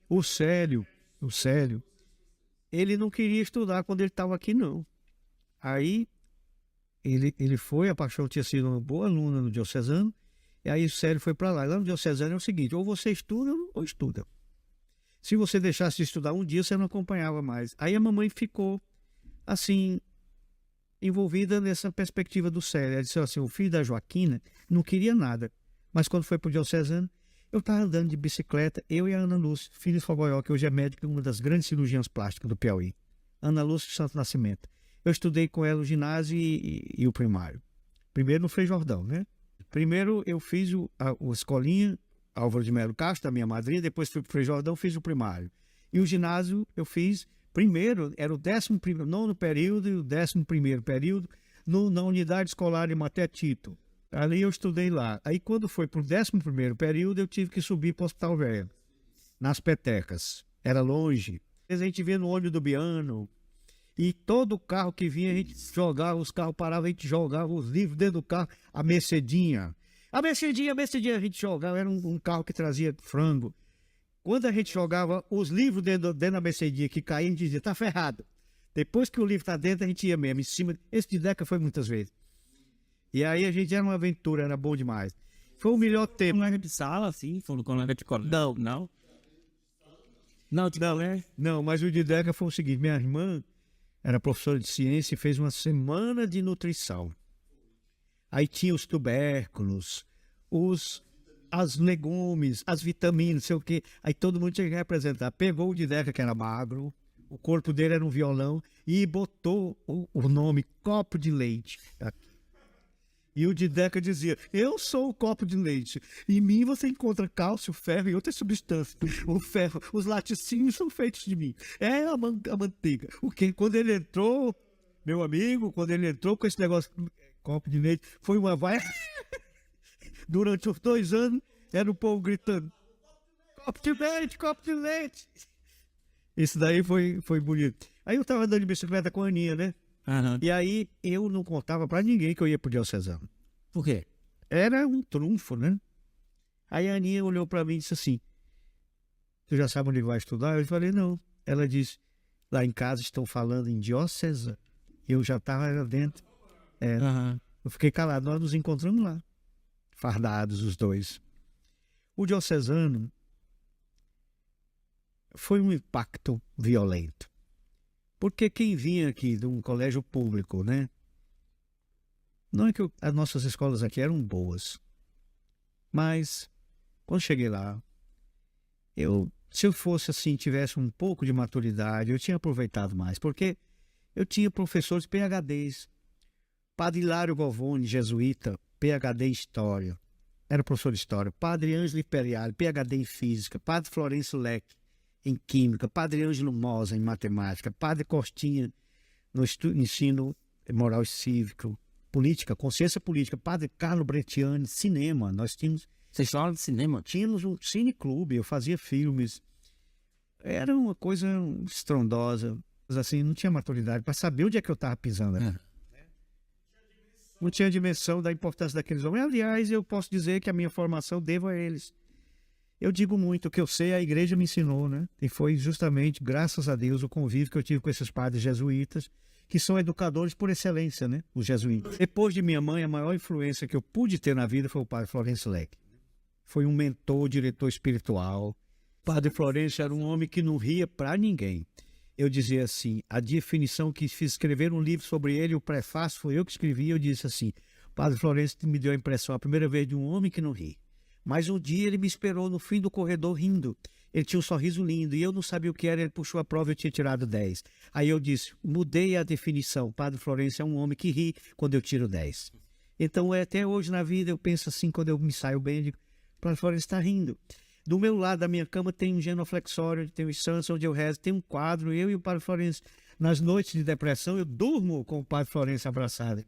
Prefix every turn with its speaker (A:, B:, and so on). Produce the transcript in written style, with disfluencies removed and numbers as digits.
A: O Célio, ele não queria estudar quando ele estava aqui, não. Aí ele foi, a Paixão tinha sido uma boa aluna no Diocesano, e aí o Célio foi para lá. Lá no Diocesano é o seguinte, ou você estuda ou estuda. Se você deixasse de estudar um dia, você não acompanhava mais. Aí a mamãe ficou, assim, envolvida nessa perspectiva do Célio. Ela disse assim, o filho da Joaquina não queria nada, mas quando foi para o Diocesano, eu estava andando de bicicleta, eu e a Ana Lúcia, filha de Fogoió, que hoje é médica em uma das grandes cirurgiãs plásticas do Piauí. Ana Lúcia Santo Nascimento. Eu estudei com ela o ginásio e o primário. Primeiro no Frei Jordão, né? Primeiro eu fiz a escolinha, Álvaro de Melo Castro, da minha madrinha, depois fui para o Frei Jordão, fiz o primário. E o ginásio eu fiz, primeiro, era o 9º período e o 11º período, na unidade escolar de Maté Tito. Ali eu estudei lá. Aí quando foi para o 11º período, eu tive que subir para o Hospital Velho, nas petecas. Era longe. Às vezes a gente via no olho do Biano, e todo carro que vinha, a gente jogava, os carros paravam, a gente jogava os livros dentro do carro, a Mercedinha, a Mercedinha a gente jogava, era um carro que trazia frango. Quando a gente jogava os livros dentro da Mercedinha que caía, a gente dizia, tá ferrado. Depois que o livro tá dentro, a gente ia mesmo, em cima. Esse de Deca foi muitas vezes. E aí a gente era uma aventura, era bom demais. Foi o melhor tempo.
B: Colega de sala, assim, foi colega de colégio?
A: Não.
B: Não? Não,
A: Não, mas o de Deca foi o seguinte, minha irmã era professora de ciência e fez uma semana de nutrição. Aí tinha os tubérculos, as legumes, as vitaminas, não sei o quê. Aí todo mundo tinha que representar. Pegou o de Deca, que era magro, o corpo dele era um violão, e botou o nome copo de leite. E o de Deca dizia, eu sou o copo de leite. Em mim você encontra cálcio, ferro e outras substâncias. O ferro, os laticínios são feitos de mim. É a manteiga. Quando ele entrou, meu amigo, quando ele entrou com esse negócio, copo de leite, foi uma vai. Durante os 2 anos, era o povo gritando, copo de leite, copo de leite. Isso daí foi bonito. Aí eu tava andando de bicicleta com a Aninha, né?
B: Aham.
A: E aí eu não contava pra ninguém que eu ia pro Diocesano.
B: Por quê?
A: Era um trunfo, né? Aí a Aninha olhou pra mim e disse assim, tu já sabe onde vai estudar? Eu falei, não. Ela disse, lá em casa estão falando em Diocesano. Eu já estava dentro.
B: Aham.
A: Eu fiquei calado, nós nos encontramos lá. Fardados os dois. O Diocesano foi um impacto violento. Porque quem vinha aqui de um colégio público, né? Não é que as nossas escolas aqui eram boas. Mas, quando cheguei lá, se eu fosse assim, tivesse um pouco de maturidade, eu tinha aproveitado mais. Porque eu tinha professores PhDs. Padre Hilário Govone, jesuíta, PhD em História. Era professor de História. Padre Ângelo Imperiale, PhD em Física. Padre Florencio Leque, em Química. Padre Ângelo Mosa, em Matemática. Padre Costinha, no ensino moral e cívico. Política, consciência política. Padre Carlo Bretiani, cinema. Nós tínhamos...
B: Vocês falam de cinema?
A: Tínhamos um cineclube, eu fazia filmes. Era uma coisa estrondosa. Mas assim, não tinha maturidade para saber onde é que eu estava pisando. Né? Não tinha dimensão da importância daqueles homens. Aliás, eu posso dizer que a minha formação devo a eles. Eu digo muito, o que eu sei, a igreja me ensinou, né? E foi justamente, graças a Deus, o convívio que eu tive com esses padres jesuítas, que são educadores por excelência, né? Os jesuítas. Depois de minha mãe, a maior influência que eu pude ter na vida foi o padre Florencio Leque. Foi um mentor, diretor espiritual. O padre Florencio era um homem que não ria para ninguém. Eu dizia assim, a definição que fiz escrever um livro sobre ele, o prefácio foi eu que escrevi, eu disse assim, o padre Florencio me deu a impressão, a primeira vez, de um homem que não ri. Mas um dia ele me esperou no fim do corredor rindo. Ele tinha um sorriso lindo e eu não sabia o que era, ele puxou a prova e eu tinha tirado 10. Aí eu disse, mudei a definição, o padre Florencio é um homem que ri quando eu tiro 10. Então até hoje na vida eu penso assim, quando eu me saio bem, eu digo, o padre Florencio está rindo. Do meu lado da minha cama tem um genuflexório, tem os santos onde eu rezo, tem um quadro, eu e o padre Florencio. Nas noites de depressão eu durmo com o padre Florencio abraçado.